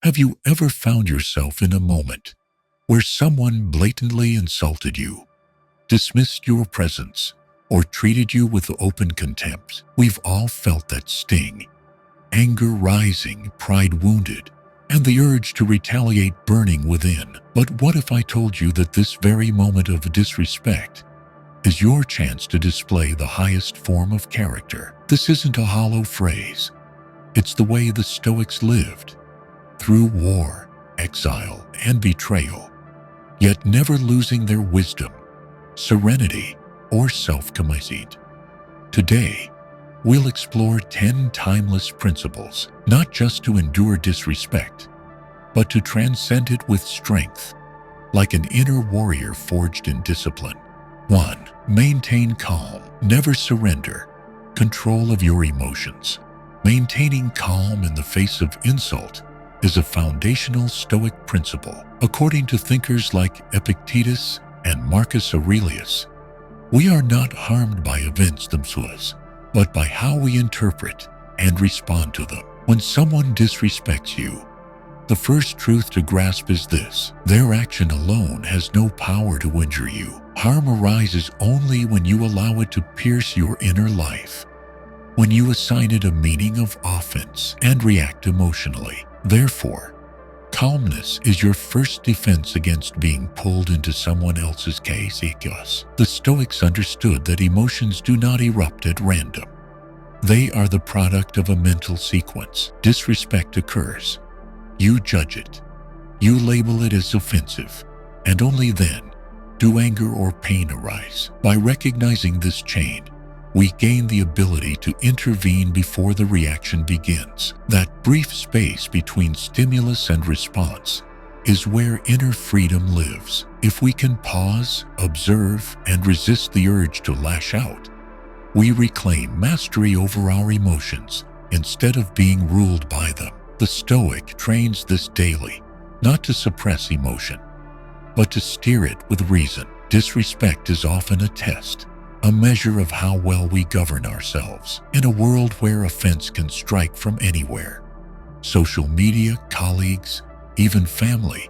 Have you ever found yourself in a moment where someone blatantly insulted you, dismissed your presence, or treated you with open contempt? We've all felt that sting, anger rising, pride wounded, and the urge to retaliate burning within. But what if I told you that this very moment of disrespect is your chance to display the highest form of character? This isn't a hollow phrase. It's the way the Stoics lived, through war, exile, and betrayal, yet never losing their wisdom, serenity, or self-conceit. Today, we'll explore 10 timeless principles, not just to endure disrespect, but to transcend it with strength, like an inner warrior forged in discipline. 1. Maintain calm. Never surrender. Control of your emotions. Maintaining calm in the face of insult is a foundational Stoic principle. According to thinkers like Epictetus and Marcus Aurelius, we are not harmed by events themselves, but by how we interpret and respond to them. When someone disrespects you, the first truth to grasp is this: their action alone has no power to injure you. Harm arises only when you allow it to pierce your inner life, when you assign it a meaning of offense and react emotionally. Therefore, calmness is your first defense against being pulled into someone else's chaos. The Stoics understood that emotions do not erupt at random. They are the product of a mental sequence. Disrespect occurs. You judge it. You label it as offensive, and only then do anger or pain arise. By recognizing this chain, we gain the ability to intervene before the reaction begins. That brief space between stimulus and response is where inner freedom lives. If we can pause, observe, and resist the urge to lash out, we reclaim mastery over our emotions instead of being ruled by them. The Stoic trains this daily, not to suppress emotion, but to steer it with reason. Disrespect is often a test, a measure of how well we govern ourselves. In a world where offense can strike from anywhere, social media, colleagues, even family,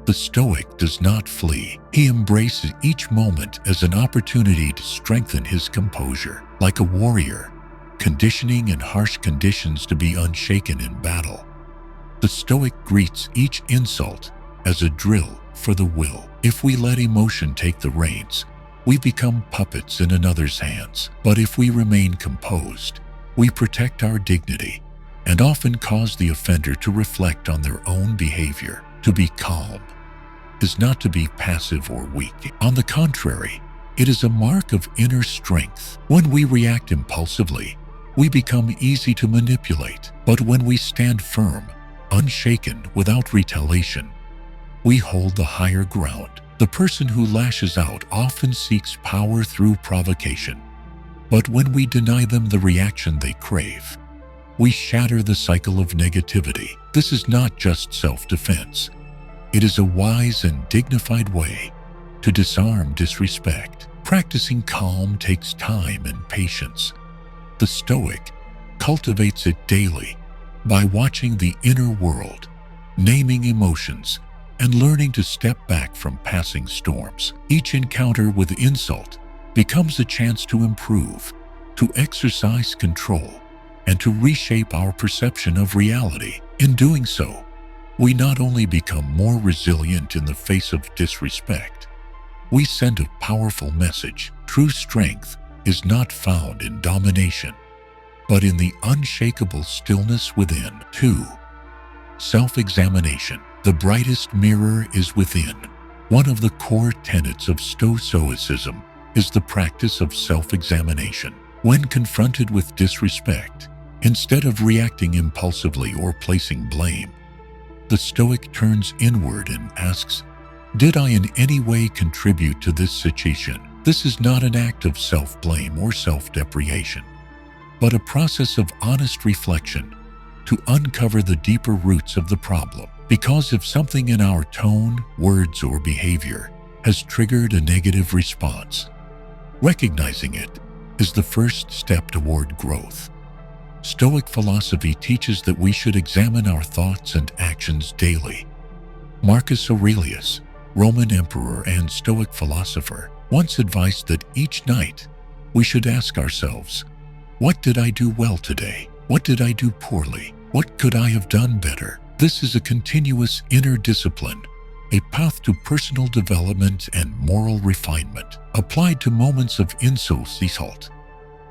the Stoic does not flee. He embraces each moment as an opportunity to strengthen his composure. Like a warrior, conditioning in harsh conditions to be unshaken in battle, the Stoic greets each insult as a drill for the will. If we let emotion take the reins, we become puppets in another's hands. But if we remain composed, we protect our dignity and often cause the offender to reflect on their own behavior. To be calm is not to be passive or weak. On the contrary, it is a mark of inner strength. When we react impulsively, we become easy to manipulate. But when we stand firm, unshaken, without retaliation, we hold the higher ground. The person who lashes out often seeks power through provocation. But when we deny them the reaction they crave, we shatter the cycle of negativity. This is not just self-defense. It is a wise and dignified way to disarm disrespect. Practicing calm takes time and patience. The Stoic cultivates it daily by watching the inner world, naming emotions, and learning to step back from passing storms. Each encounter with insult becomes a chance to improve, to exercise control, and to reshape our perception of reality. In doing so, we not only become more resilient in the face of disrespect, we send a powerful message. True strength is not found in domination, but in the unshakable stillness within. 2. Self-examination. The brightest mirror is within. One of the core tenets of Stoicism is the practice of self-examination. When confronted with disrespect, instead of reacting impulsively or placing blame, the Stoic turns inward and asks, "Did I in any way contribute to this situation?" This is not an act of self-blame or self-depreciation, but a process of honest reflection to uncover the deeper roots of the problem. Because if something in our tone, words, or behavior has triggered a negative response, recognizing it is the first step toward growth. Stoic philosophy teaches that we should examine our thoughts and actions daily. Marcus Aurelius, Roman emperor and Stoic philosopher, once advised that each night we should ask ourselves, what did I do well today? What did I do poorly? What could I have done better? This is a continuous inner discipline, a path to personal development and moral refinement, applied to moments of insult.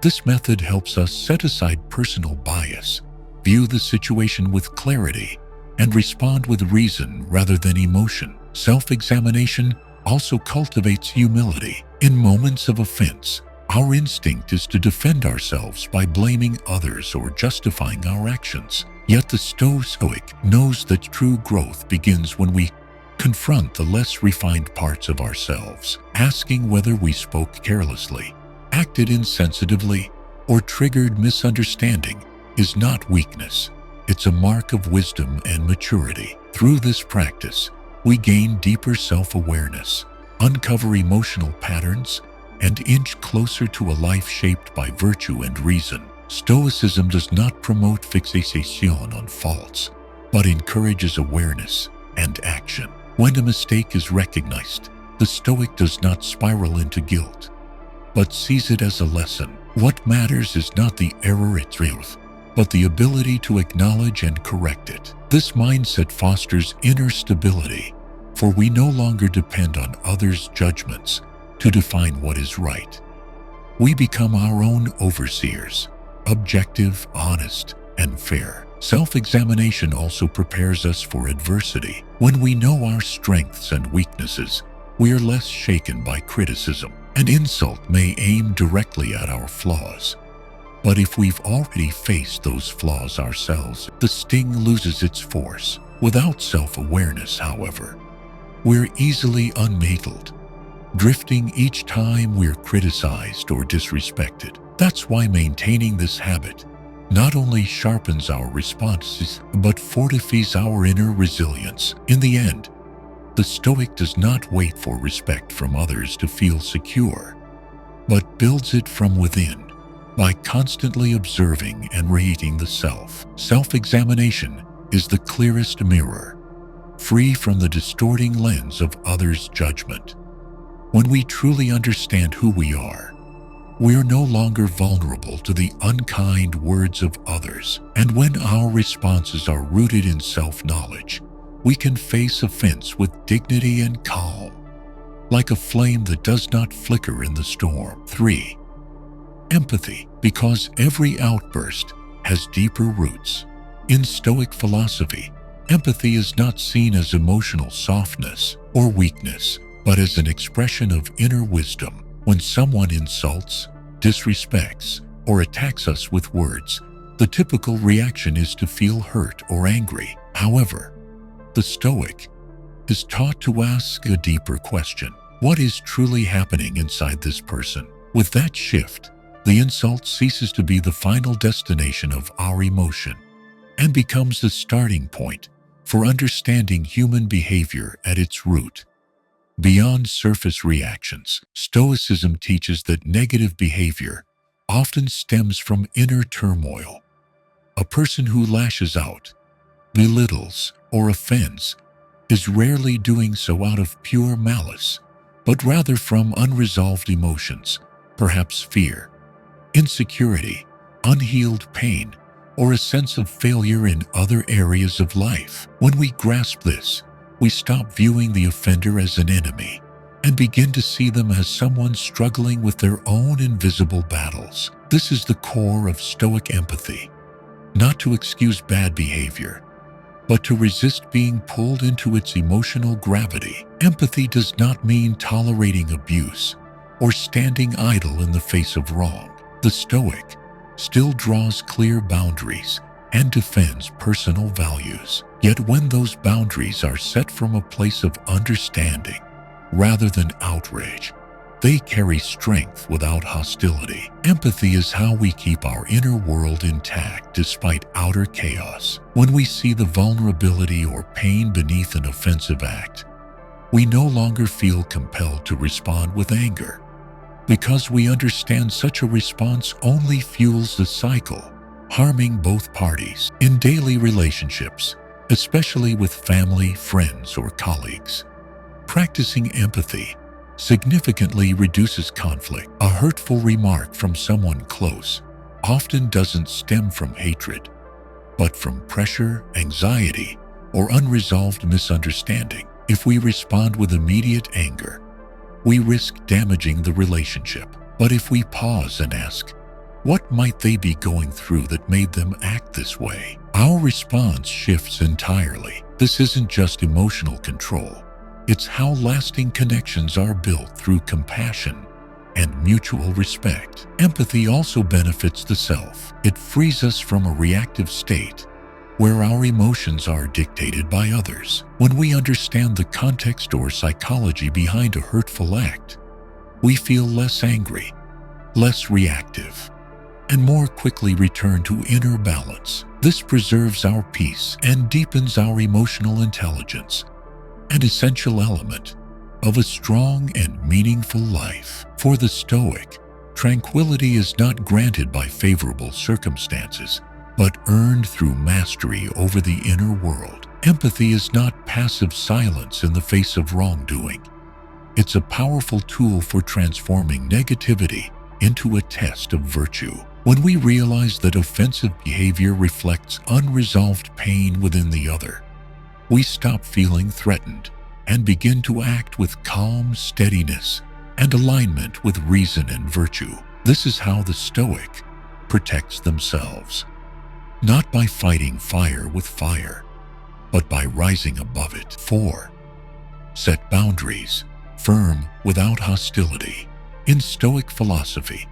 This method helps us set aside personal bias, view the situation with clarity, and respond with reason rather than emotion. Self-examination also cultivates humility. In moments of offense, our instinct is to defend ourselves by blaming others or justifying our actions. Yet the Stoic knows that true growth begins when we confront the less refined parts of ourselves, asking whether we spoke carelessly, acted insensitively, or triggered misunderstanding is not weakness. It's a mark of wisdom and maturity. Through this practice, we gain deeper self-awareness, uncover emotional patterns, and inch closer to a life shaped by virtue and reason. Stoicism does not promote fixation on faults, but encourages awareness and action. When a mistake is recognized, the Stoic does not spiral into guilt, but sees it as a lesson. What matters is not the error itself, but the ability to acknowledge and correct it. This mindset fosters inner stability, for we no longer depend on others' judgments to define what is right. We become our own overseers, objective, honest, and fair. Self-examination also prepares us for adversity. When we know our strengths and weaknesses, we are less shaken by criticism. An insult may aim directly at our flaws, but if we've already faced those flaws ourselves, the sting loses its force. Without self-awareness, however, we're easily unsettled, drifting each time we're criticized or disrespected. That's why maintaining this habit not only sharpens our responses, but fortifies our inner resilience. In the end, the Stoic does not wait for respect from others to feel secure, but builds it from within by constantly observing and rating the self. Self-examination is the clearest mirror, free from the distorting lens of others' judgment. When we truly understand who we are no longer vulnerable to the unkind words of others. And when our responses are rooted in self-knowledge, we can face offense with dignity and calm, like a flame that does not flicker in the storm. 3. Empathy, because every outburst has deeper roots. In Stoic philosophy, empathy is not seen as emotional softness or weakness, but as an expression of inner wisdom. When someone insults, disrespects, or attacks us with words, the typical reaction is to feel hurt or angry. However, the Stoic is taught to ask a deeper question. What is truly happening inside this person? With that shift, the insult ceases to be the final destination of our emotion and becomes the starting point for understanding human behavior at its root. Beyond surface reactions, Stoicism teaches that negative behavior often stems from inner turmoil. A person who lashes out, belittles, or offends is rarely doing so out of pure malice, but rather from unresolved emotions, perhaps fear, insecurity, unhealed pain, or a sense of failure in other areas of life. When we grasp this, we stop viewing the offender as an enemy and begin to see them as someone struggling with their own invisible battles. This is the core of Stoic empathy, not to excuse bad behavior, but to resist being pulled into its emotional gravity. Empathy does not mean tolerating abuse or standing idle in the face of wrong. The Stoic still draws clear boundaries and defends personal values. Yet when those boundaries are set from a place of understanding rather than outrage, they carry strength without hostility. Empathy is how we keep our inner world intact despite outer chaos. When we see the vulnerability or pain beneath an offensive act, we no longer feel compelled to respond with anger, because we understand such a response only fuels the cycle harming both parties. In daily relationships, especially with family, friends, or colleagues, practicing empathy significantly reduces conflict. A hurtful remark from someone close often doesn't stem from hatred, but from pressure, anxiety, or unresolved misunderstanding. If we respond with immediate anger, we risk damaging the relationship. But if we pause and ask, what might they be going through that made them act this way? Our response shifts entirely. This isn't just emotional control. It's how lasting connections are built through compassion and mutual respect. Empathy also benefits the self. It frees us from a reactive state where our emotions are dictated by others. When we understand the context or psychology behind a hurtful act, we feel less angry, less reactive, and more quickly return to inner balance. This preserves our peace and deepens our emotional intelligence, an essential element of a strong and meaningful life. For the Stoic, tranquility is not granted by favorable circumstances, but earned through mastery over the inner world. Empathy is not passive silence in the face of wrongdoing. It's a powerful tool for transforming negativity into a test of virtue. When we realize that offensive behavior reflects unresolved pain within the other, we stop feeling threatened and begin to act with calm steadiness and alignment with reason and virtue. This is how the Stoic protects themselves, not by fighting fire with fire, but by rising above it. 4. Set boundaries, firm without hostility. In Stoic philosophy,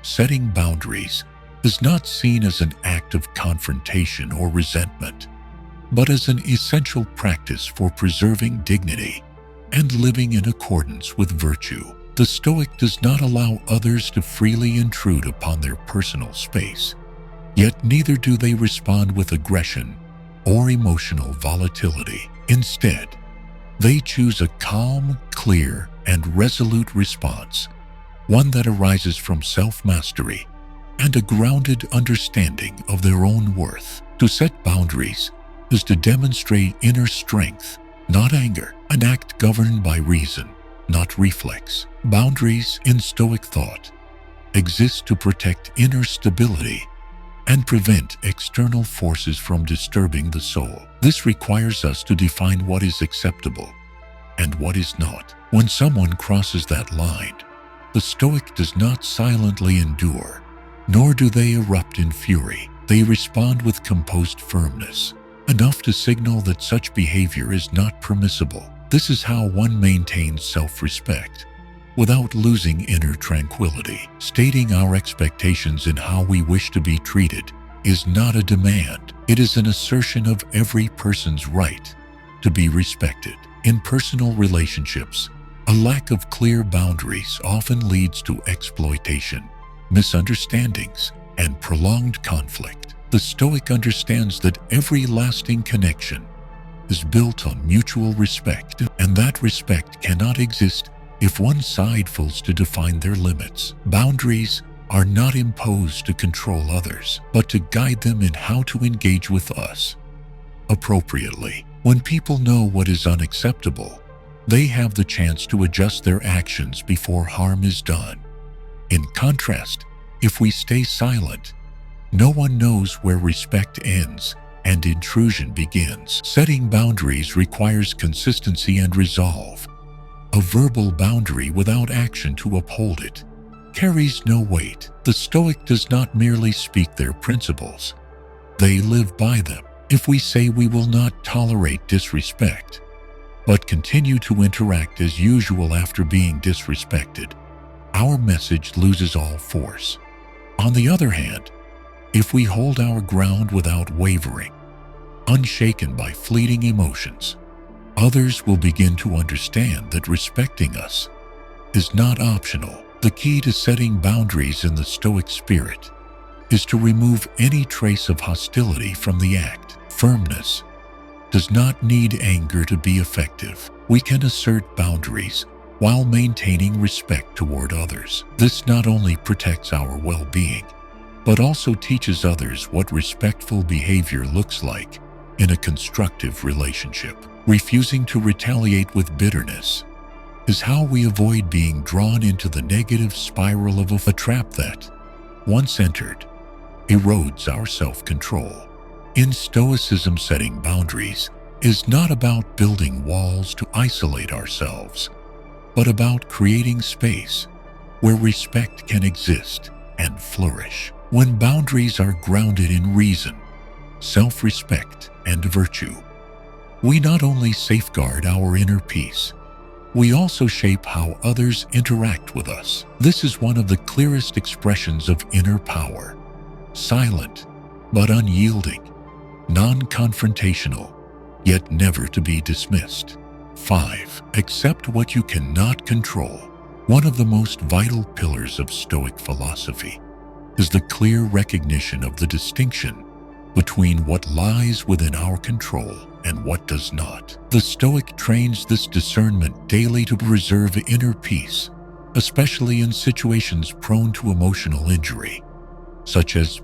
setting boundaries is not seen as an act of confrontation or resentment, but as an essential practice for preserving dignity and living in accordance with virtue. The Stoic does not allow others to freely intrude upon their personal space, yet neither do they respond with aggression or emotional volatility. Instead, they choose a calm, clear, and resolute response, one that arises from self-mastery and a grounded understanding of their own worth. To set boundaries is to demonstrate inner strength, not anger, an act governed by reason, not reflex. Boundaries in Stoic thought exist to protect inner stability and prevent external forces from disturbing the soul. This requires us to define what is acceptable and what is not. When someone crosses that line, the Stoic does not silently endure, nor do they erupt in fury. They respond with composed firmness, enough to signal that such behavior is not permissible. This is how one maintains self-respect without losing inner tranquility. Stating our expectations in how we wish to be treated is not a demand. It is an assertion of every person's right to be respected. In personal relationships, a lack of clear boundaries often leads to exploitation, misunderstandings, and prolonged conflict. The Stoic understands that every lasting connection is built on mutual respect, and that respect cannot exist if one side fails to define their limits. Boundaries are not imposed to control others, but to guide them in how to engage with us appropriately. When people know what is unacceptable, they have the chance to adjust their actions before harm is done. In contrast, if we stay silent, no one knows where respect ends and intrusion begins. Setting boundaries requires consistency and resolve. A verbal boundary without action to uphold it carries no weight. The Stoic does not merely speak their principles, they live by them. If we say we will not tolerate disrespect, but continue to interact as usual after being disrespected, our message loses all force. On the other hand, if we hold our ground without wavering, unshaken by fleeting emotions, others will begin to understand that respecting us is not optional. The key to setting boundaries in the Stoic spirit is to remove any trace of hostility from the act. Firmness does not need anger to be effective. We can assert boundaries while maintaining respect toward others. This not only protects our well-being, but also teaches others what respectful behavior looks like in a constructive relationship. Refusing to retaliate with bitterness is how we avoid being drawn into the negative spiral of a trap that, once entered, erodes our self-control. In Stoicism, setting boundaries is not about building walls to isolate ourselves, but about creating space where respect can exist and flourish. When boundaries are grounded in reason, self-respect, and virtue, we not only safeguard our inner peace, we also shape how others interact with us. This is one of the clearest expressions of inner power. Silent, but unyielding, non-confrontational, yet never to be dismissed. 5. Accept what you cannot control. One of the most vital pillars of Stoic philosophy is the clear recognition of the distinction between what lies within our control and what does not. The Stoic trains this discernment daily to preserve inner peace, especially in situations prone to emotional injury, such as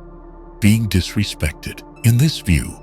being disrespected. In this view,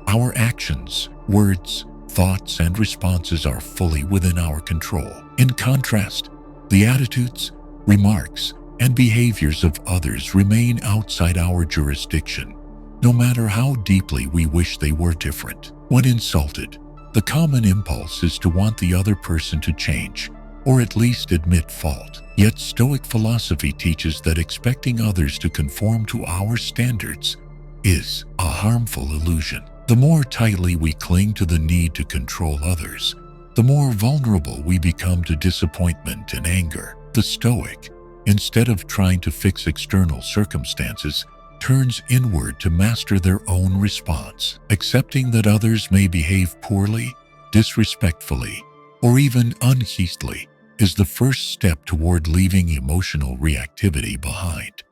our actions, words, thoughts, and responses are fully within our control. In contrast, the attitudes, remarks, and behaviors of others remain outside our jurisdiction, no matter how deeply we wish they were different. When insulted, the common impulse is to want the other person to change, or at least admit fault. Yet Stoic philosophy teaches that expecting others to conform to our standards is a harmful illusion. The more tightly we cling to the need to control others, the more vulnerable we become to disappointment and anger. The Stoic, instead of trying to fix external circumstances, turns inward to master their own response. Accepting that others may behave poorly, disrespectfully, or even unhastily is the first step toward leaving emotional reactivity behind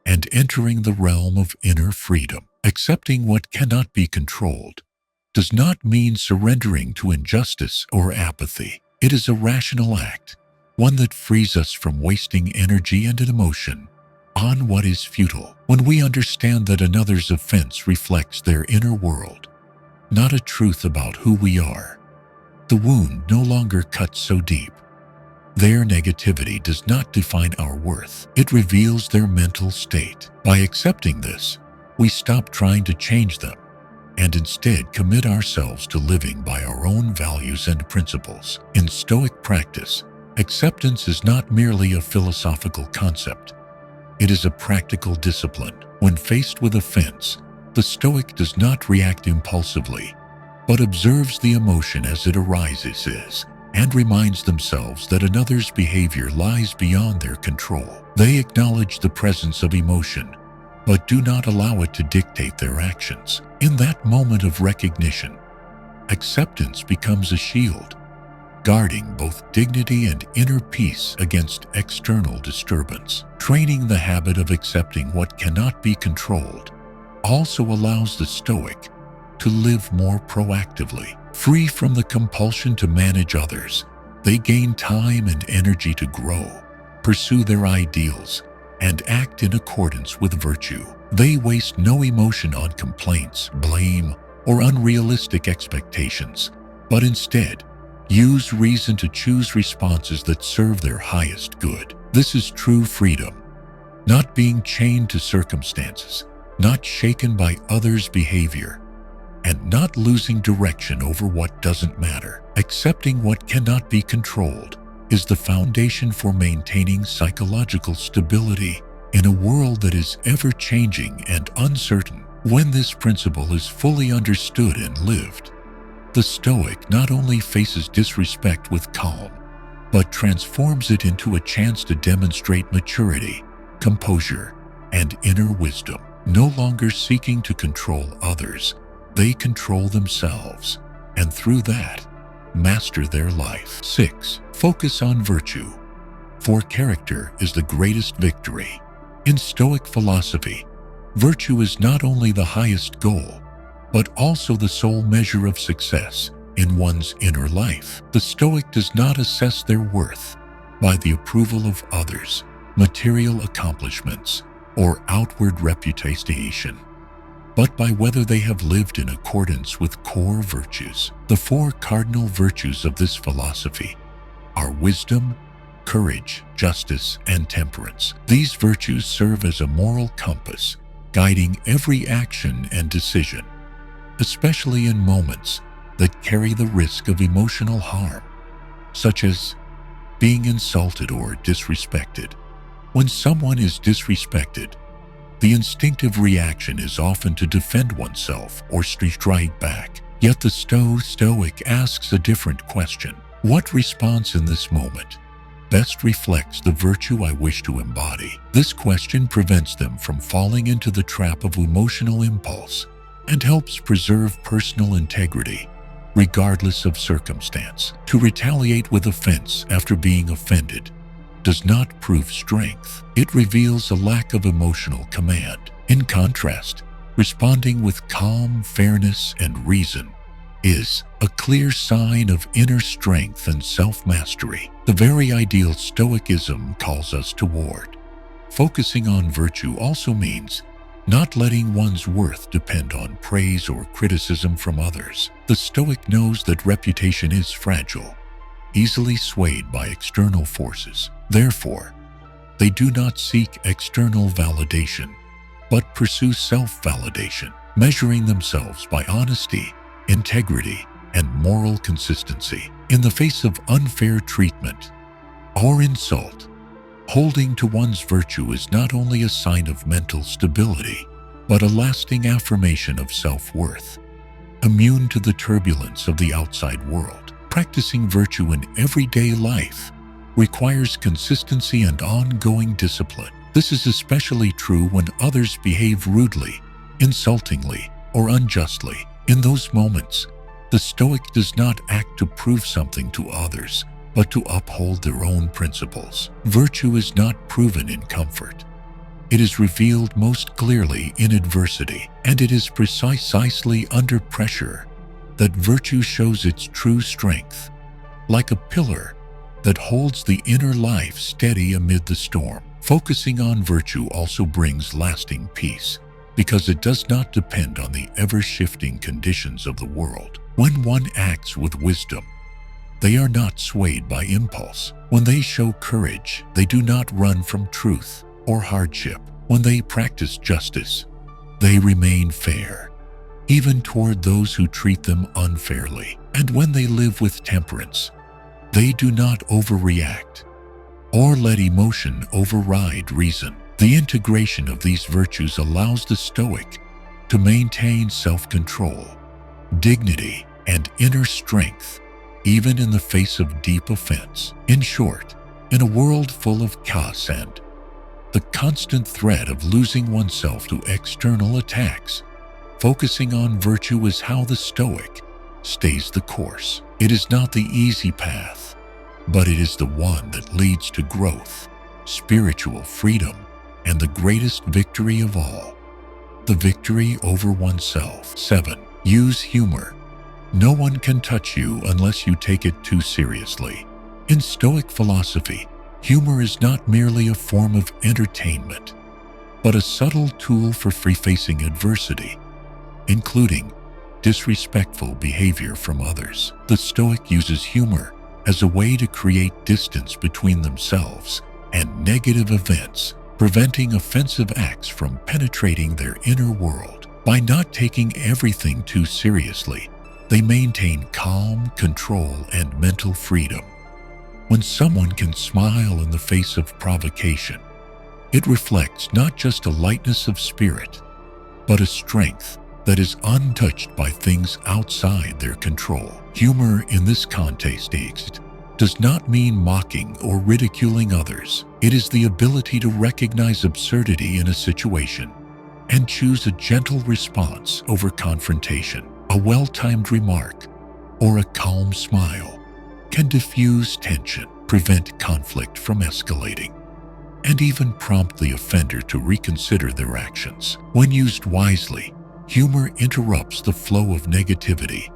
and entering the realm of inner freedom. Accepting what cannot be controlled does not mean surrendering to injustice or apathy. It is a rational act, one that frees us from wasting energy and emotion on what is futile. When we understand that another's offense reflects their inner world, not a truth about who we are, the wound no longer cuts so deep. Their negativity does not define our worth. It reveals their mental state. By accepting this, we stop trying to change them and instead commit ourselves to living by our own values and principles. In Stoic practice, acceptance is not merely a philosophical concept. It is a practical discipline. When faced with offense, the Stoic does not react impulsively, but observes the emotion as it arises and reminds themselves that another's behavior lies beyond their control. They acknowledge the presence of emotion, but do not allow it to dictate their actions. In that moment of recognition, acceptance becomes a shield, guarding both dignity and inner peace against external disturbance. Training the habit of accepting what cannot be controlled also allows the Stoic to live more proactively. Free from the compulsion to manage others, they gain time and energy to grow, pursue their ideals, and act in accordance with virtue. They waste no emotion on complaints, blame, or unrealistic expectations, but instead use reason to choose responses that serve their highest good. This is true freedom, not being chained to circumstances, not shaken by others' behavior, and not losing direction over what doesn't matter. Accepting what cannot be controlled is the foundation for maintaining psychological stability in a world that is ever-changing and uncertain. When this principle is fully understood and lived, the Stoic not only faces disrespect with calm, but transforms it into a chance to demonstrate maturity, composure, and inner wisdom. No longer seeking to control others, they control themselves, and through that, master their life. 6. Focus on virtue, for character is the greatest victory. In Stoic philosophy, virtue is not only the highest goal, but also the sole measure of success in one's inner life. The Stoic does not assess their worth by the approval of others, material accomplishments, or outward reputation, but by whether they have lived in accordance with core virtues. The four cardinal virtues of this philosophy are wisdom, courage, justice, and temperance. These virtues serve as a moral compass, guiding every action and decision, especially in moments that carry the risk of emotional harm, such as being insulted or disrespected. When someone is disrespected, the instinctive reaction is often to defend oneself or strike back. Yet the Stoic asks a different question. What response in this moment best reflects the virtue I wish to embody? This question prevents them from falling into the trap of emotional impulse and helps preserve personal integrity, regardless of circumstance. To retaliate with offense after being offended does not prove strength. It reveals a lack of emotional command. In contrast, responding with calm, fairness, and reason is a clear sign of inner strength and self-mastery, the very ideal Stoicism calls us toward. Focusing on virtue also means not letting one's worth depend on praise or criticism from others. The Stoic knows that reputation is fragile, easily swayed by external forces. Therefore, they do not seek external validation, but pursue self-validation, measuring themselves by honesty, integrity, and moral consistency. In the face of unfair treatment or insult, holding to one's virtue is not only a sign of mental stability, but a lasting affirmation of self-worth. Immune to the turbulence of the outside world, practicing virtue in everyday life requires consistency and ongoing discipline. This is especially true when others behave rudely, insultingly, or unjustly. In those moments, the Stoic does not act to prove something to others, but to uphold their own principles. Virtue is not proven in comfort. It is revealed most clearly in adversity, and it is precisely under pressure that virtue shows its true strength, like a pillar that holds the inner life steady amid the storm. Focusing on virtue also brings lasting peace, because it does not depend on the ever-shifting conditions of the world. When one acts with wisdom, they are not swayed by impulse. When they show courage, they do not run from truth or hardship. When they practice justice, they remain fair, even toward those who treat them unfairly. And when they live with temperance, they do not overreact or let emotion override reason. The integration of these virtues allows the Stoic to maintain self-control, dignity, and inner strength, even in the face of deep offense. In short, in a world full of chaos and the constant threat of losing oneself to external attacks, focusing on virtue is how the Stoic stays the course. It is not the easy path, but it is the one that leads to growth, spiritual freedom, and the greatest victory of all, the victory over oneself. 7. Use humor. No one can touch you unless you take it too seriously. In Stoic philosophy, humor is not merely a form of entertainment, but a subtle tool for facing adversity, including disrespectful behavior from others. The Stoic uses humor as a way to create distance between themselves and negative events, preventing offensive acts from penetrating their inner world. By not taking everything too seriously, they maintain calm, control, and mental freedom. When someone can smile in the face of provocation, it reflects not just a lightness of spirit, but a strength that is untouched by things outside their control. Humor in this context does not mean mocking or ridiculing others. It is the ability to recognize absurdity in a situation and choose a gentle response over confrontation. A well-timed remark or a calm smile can diffuse tension, prevent conflict from escalating, and even prompt the offender to reconsider their actions. When used wisely, humor interrupts the flow of negativity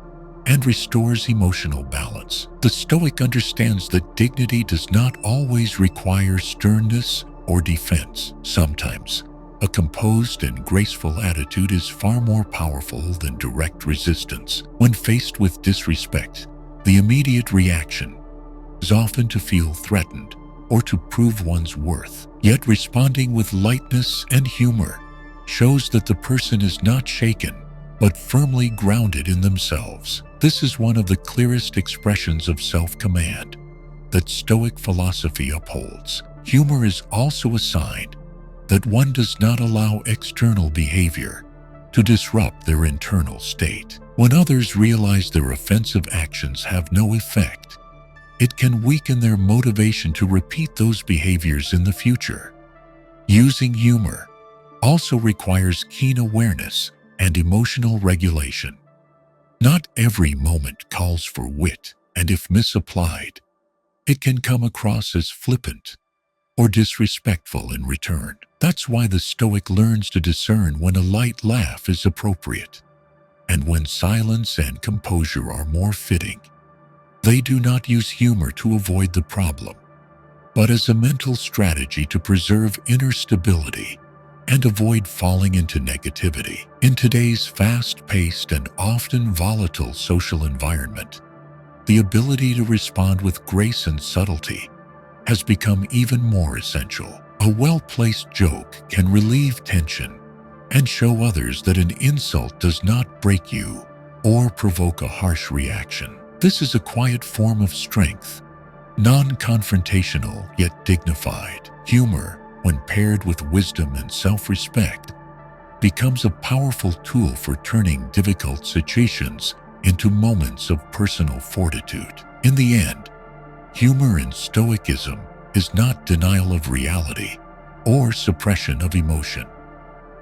and restores emotional balance. The Stoic understands that dignity does not always require sternness or defense. Sometimes, A composed and graceful attitude is far more powerful than direct resistance. When faced with disrespect, the immediate reaction is often to feel threatened or to prove one's worth. Yet responding with lightness and humor shows that the person is not shaken, but firmly grounded in themselves. This is one of the clearest expressions of self-command that Stoic philosophy upholds. Humor is also a sign that one does not allow external behavior to disrupt their internal state. When others realize their offensive actions have no effect, it can weaken their motivation to repeat those behaviors in the future. Using humor also requires keen awareness and emotional regulation. Not every moment calls for wit, and if misapplied, it can come across as flippant or disrespectful in return. That's why the Stoic learns to discern when a light laugh is appropriate and when silence and composure are more fitting. They do not use humor to avoid the problem, but as a mental strategy to preserve inner stability and avoid falling into negativity. In today's fast-paced and often volatile social environment, the ability to respond with grace and subtlety has become even more essential. A well-placed joke can relieve tension and show others that an insult does not break you or provoke a harsh reaction. This is a quiet form of strength, non-confrontational yet dignified. Humor, when paired with wisdom and self-respect, becomes a powerful tool for turning difficult situations into moments of personal fortitude. In the end, humor in Stoicism is not denial of reality or suppression of emotion.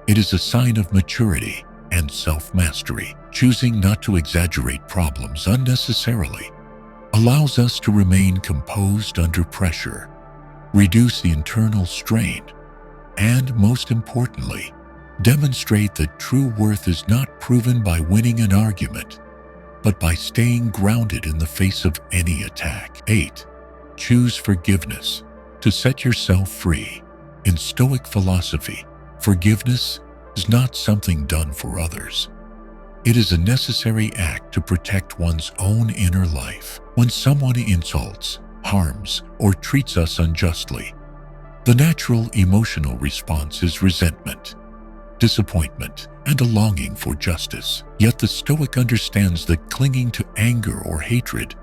It is a sign of maturity and self-mastery. Choosing not to exaggerate problems unnecessarily allows us to remain composed under pressure, reduce the internal strain, and, most importantly, demonstrate that true worth is not proven by winning an argument, but by staying grounded in the face of any attack. 8. Choose forgiveness to set yourself free. In Stoic philosophy, forgiveness is not something done for others. It is a necessary act to protect one's own inner life. When someone insults, harms, or treats us unjustly, the natural emotional response is resentment, disappointment, and a longing for justice. Yet the Stoic understands that clinging to anger or hatred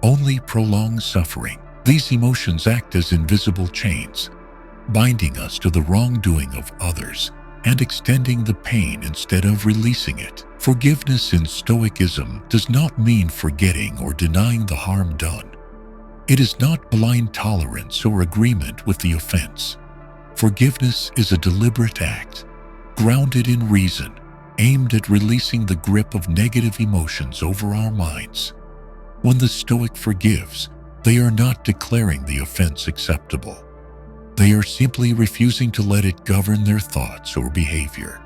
only prolongs suffering. These emotions act as invisible chains, binding us to the wrongdoing of others and extending the pain instead of releasing it. Forgiveness in Stoicism does not mean forgetting or denying the harm done. It is not blind tolerance or agreement with the offense. Forgiveness is a deliberate act, grounded in reason, aimed at releasing the grip of negative emotions over our minds. When the Stoic forgives, they are not declaring the offense acceptable. They are simply refusing to let it govern their thoughts or behavior,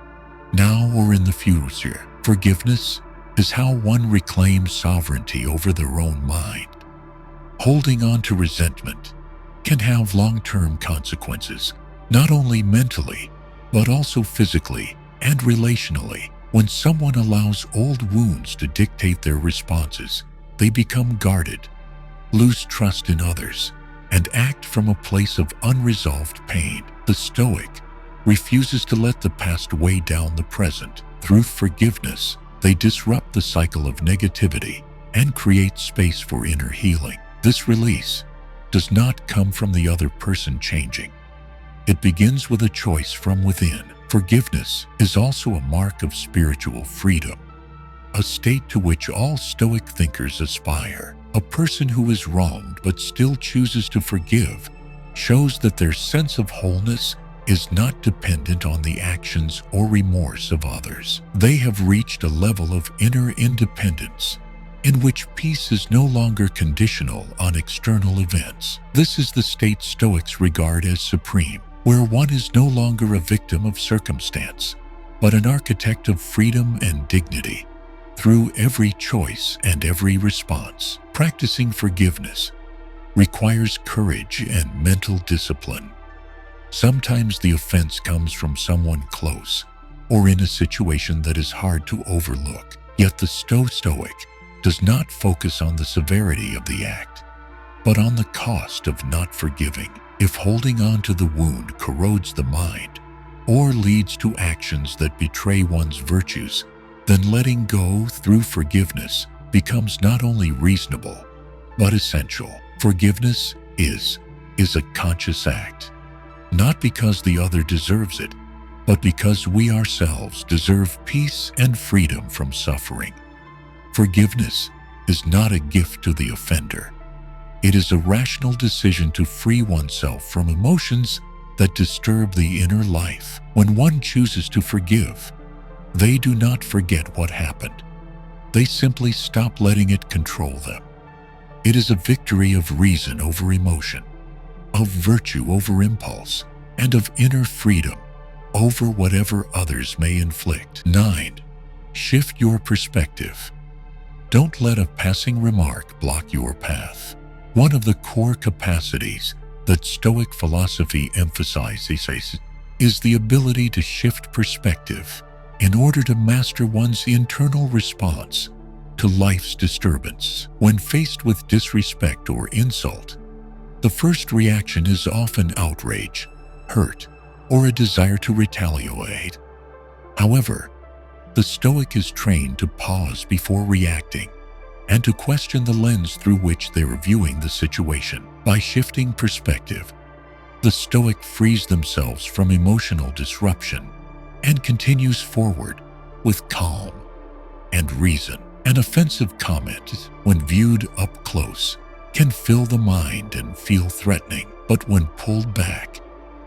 now or in the future. Forgiveness is how one reclaims sovereignty over their own mind. Holding on to resentment can have long-term consequences, not only mentally, but also physically and relationally. When someone allows old wounds to dictate their responses, they become guarded, lose trust in others, and act from a place of unresolved pain. The Stoic refuses to let the past weigh down the present. Through forgiveness, they disrupt the cycle of negativity and create space for inner healing. This release does not come from the other person changing. It begins with a choice from within. Forgiveness is also a mark of spiritual freedom, a state to which all Stoic thinkers aspire. A person who is wronged but still chooses to forgive shows that their sense of wholeness is not dependent on the actions or remorse of others. They have reached a level of inner independence in which peace is no longer conditional on external events. This is the state Stoics regard as supreme, where one is no longer a victim of circumstance, but an architect of freedom and dignity. Through every choice and every response, practicing forgiveness requires courage and mental discipline. Sometimes the offense comes from someone close or in a situation that is hard to overlook. Yet the Stoic does not focus on the severity of the act, but on the cost of not forgiving. If holding on to the wound corrodes the mind or leads to actions that betray one's virtues, then letting go through forgiveness becomes not only reasonable, but essential. Forgiveness is a conscious act, not because the other deserves it, but because we ourselves deserve peace and freedom from suffering. Forgiveness is not a gift to the offender. It is a rational decision to free oneself from emotions that disturb the inner life. When one chooses to forgive, they do not forget what happened. They simply stop letting it control them. It is a victory of reason over emotion, of virtue over impulse, and of inner freedom over whatever others may inflict. 9. Shift your perspective. Don't let a passing remark block your path. One of the core capacities that Stoic philosophy emphasizes is the ability to shift perspective in order to master one's internal response to life's disturbance. When faced with disrespect or insult, the first reaction is often outrage, hurt, or a desire to retaliate. However, the Stoic is trained to pause before reacting and to question the lens through which they are viewing the situation. By shifting perspective, the Stoic frees themselves from emotional disruption and continues forward with calm and reason. An offensive comment, when viewed up close, can fill the mind and feel threatening, but when pulled back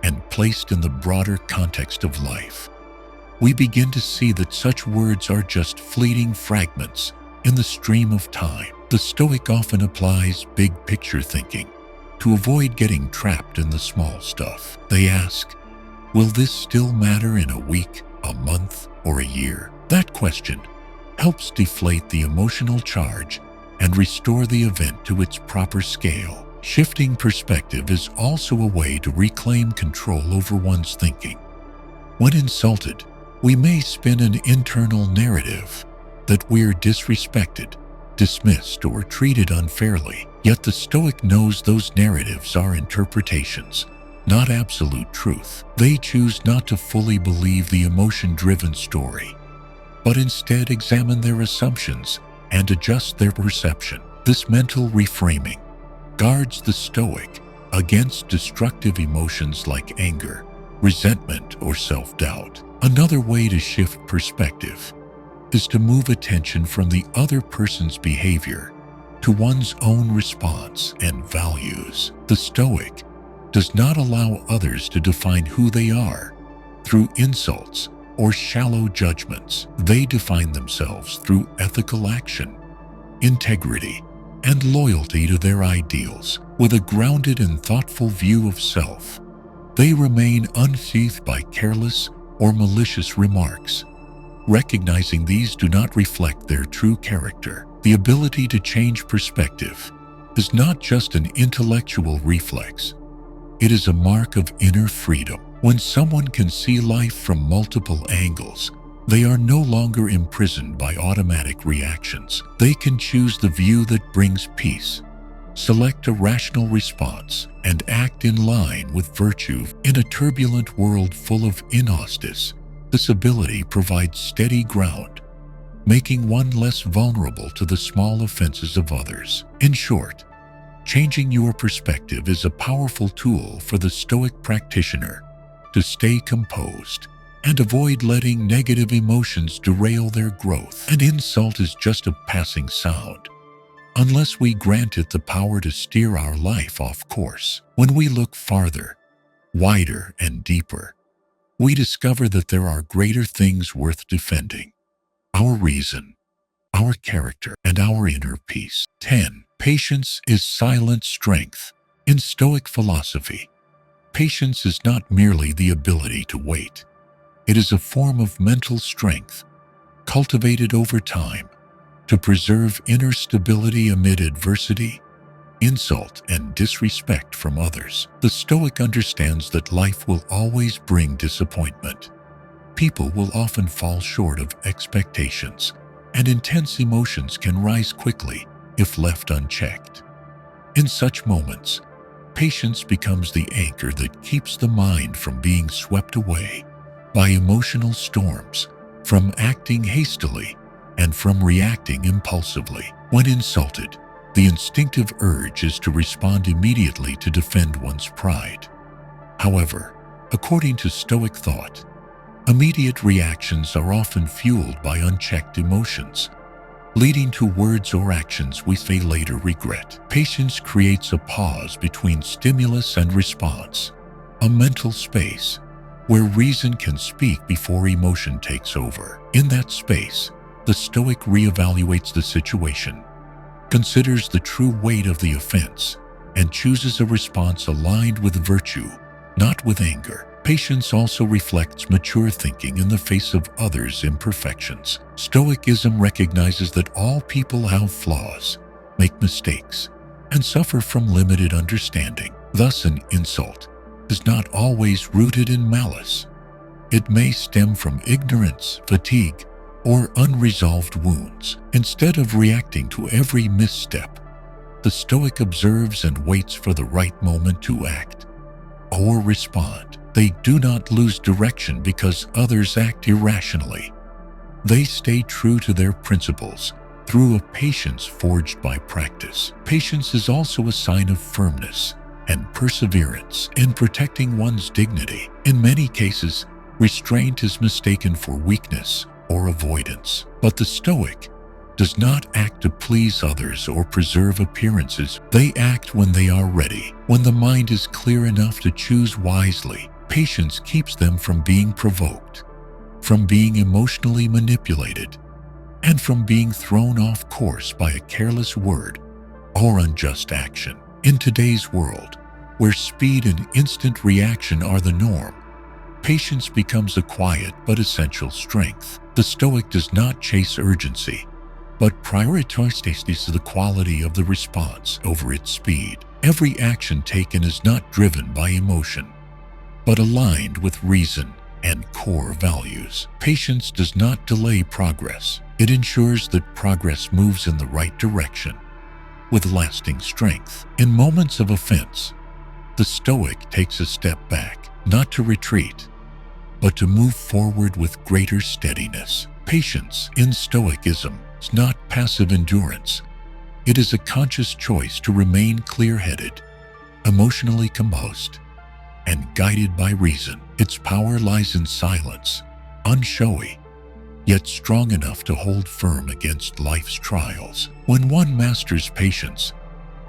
and placed in the broader context of life, we begin to see that such words are just fleeting fragments in the stream of time. The Stoic often applies big picture thinking to avoid getting trapped in the small stuff. They ask, will this still matter in a week, a month, or a year? That question helps deflate the emotional charge and restore the event to its proper scale. Shifting perspective is also a way to reclaim control over one's thinking. When insulted, we may spin an internal narrative that we're disrespected, dismissed, or treated unfairly. Yet the Stoic knows those narratives are interpretations, not absolute truth. They choose not to fully believe the emotion-driven story, but instead examine their assumptions and adjust their perception. This mental reframing guards the Stoic against destructive emotions like anger, resentment, or self-doubt. Another way to shift perspective is to move attention from the other person's behavior to one's own response and values. The Stoic does not allow others to define who they are through insults or shallow judgments. They define themselves through ethical action, integrity, and loyalty to their ideals. With a grounded and thoughtful view of self, they remain unsheathed by careless or malicious remarks. Recognizing these do not reflect their true character. The ability to change perspective is not just an intellectual reflex. It is a mark of inner freedom. When someone can see life from multiple angles, they are no longer imprisoned by automatic reactions. They can choose the view that brings peace, select a rational response, and act in line with virtue. In a turbulent world full of injustice, this ability provides steady ground, making one less vulnerable to the small offenses of others. In short, changing your perspective is a powerful tool for the Stoic practitioner to stay composed and avoid letting negative emotions derail their growth. An insult is just a passing sound, unless we grant it the power to steer our life off course. When we look farther, wider, and deeper, we discover that there are greater things worth defending: our reason, our character, and our inner peace. 10. Patience is silent strength. In Stoic philosophy, patience is not merely the ability to wait. It is a form of mental strength, cultivated over time, to preserve inner stability amid adversity insult, and disrespect from others. The Stoic understands that life will always bring disappointment. People will often fall short of expectations, and intense emotions can rise quickly if left unchecked. In such moments, patience becomes the anchor that keeps the mind from being swept away by emotional storms, from acting hastily, and from reacting impulsively. When insulted, the instinctive urge is to respond immediately to defend one's pride. However, according to Stoic thought, immediate reactions are often fueled by unchecked emotions, leading to words or actions we may later regret. Patience creates a pause between stimulus and response, a mental space where reason can speak before emotion takes over. In that space, the Stoic reevaluates the situation, considers the true weight of the offense, and chooses a response aligned with virtue, not with anger. Patience also reflects mature thinking in the face of others' imperfections. Stoicism recognizes that all people have flaws, make mistakes, and suffer from limited understanding. Thus, an insult is not always rooted in malice. It may stem from ignorance, fatigue, or unresolved wounds. Instead of reacting to every misstep, the Stoic observes and waits for the right moment to act or respond. They do not lose direction because others act irrationally. They stay true to their principles through a patience forged by practice. Patience is also a sign of firmness and perseverance in protecting one's dignity. In many cases, restraint is mistaken for weakness or avoidance. But the Stoic does not act to please others or preserve appearances. They act when they are ready, when the mind is clear enough to choose wisely. Patience keeps them from being provoked, from being emotionally manipulated, and from being thrown off course by a careless word or unjust action. In today's world, where speed and instant reaction are the norm, patience becomes a quiet but essential strength. The Stoic does not chase urgency, but prioritizes the quality of the response over its speed. Every action taken is not driven by emotion, but aligned with reason and core values. Patience does not delay progress. It ensures that progress moves in the right direction with lasting strength. In moments of offense, the Stoic takes a step back, not to retreat, but to move forward with greater steadiness. Patience in Stoicism is not passive endurance. It is a conscious choice to remain clear-headed, emotionally composed, and guided by reason. Its power lies in silence, unshowy, yet strong enough to hold firm against life's trials. When one masters patience,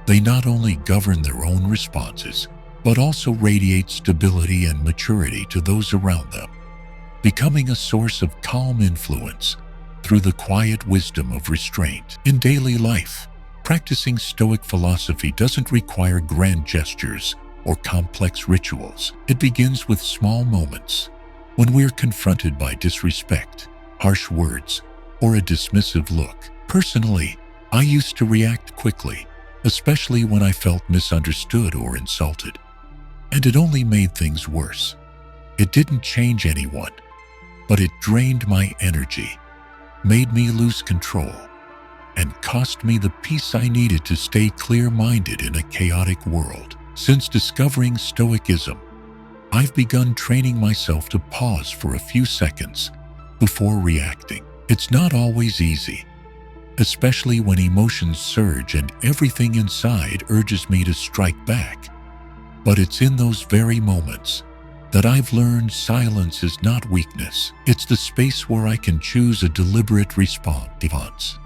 they not only govern their own responses, but also radiate stability and maturity to those around them, becoming a source of calm influence through the quiet wisdom of restraint. In daily life, practicing Stoic philosophy doesn't require grand gestures or complex rituals. It begins with small moments when we're confronted by disrespect, harsh words, or a dismissive look. Personally, I used to react quickly, especially when I felt misunderstood or insulted. And it only made things worse. It didn't change anyone, but it drained my energy, made me lose control, and cost me the peace I needed to stay clear-minded in a chaotic world. Since discovering Stoicism, I've begun training myself to pause for a few seconds before reacting. It's not always easy, especially when emotions surge and everything inside urges me to strike back. But it's in those very moments that I've learned silence is not weakness. It's the space where I can choose a deliberate response.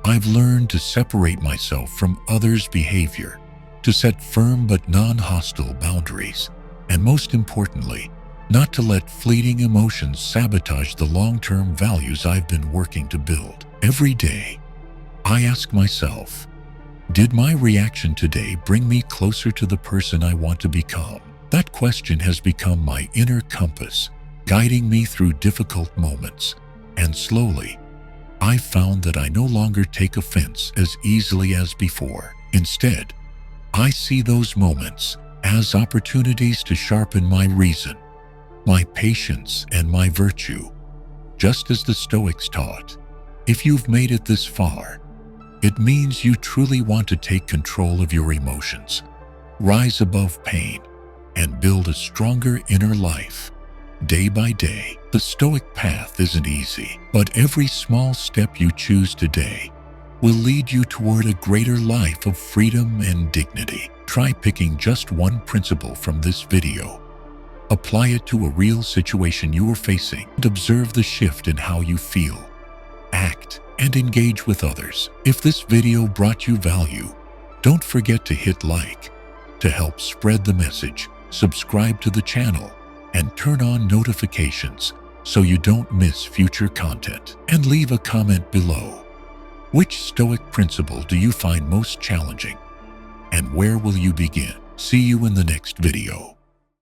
I've learned to separate myself from others' behavior, to set firm but non-hostile boundaries, and most importantly, not to let fleeting emotions sabotage the long-term values I've been working to build. Every day, I ask myself, did my reaction today bring me closer to the person I want to become? That question has become my inner compass, guiding me through difficult moments. And slowly, I've found that I no longer take offense as easily as before. Instead, I see those moments as opportunities to sharpen my reason, my patience, and my virtue, just as the Stoics taught. If you've made it this far, it means you truly want to take control of your emotions, rise above pain, and build a stronger inner life. Day by day, the Stoic path isn't easy, but every small step you choose today will lead you toward a greater life of freedom and dignity. Try picking just one principle from this video. Apply it to a real situation you are facing and observe the shift in how you feel, act, and engage with others. If this video brought you value, don't forget to hit like to help spread the message, subscribe to the channel, and turn on notifications so you don't miss future content. And leave a comment below. Which Stoic principle do you find most challenging? And where will you begin? See you in the next video.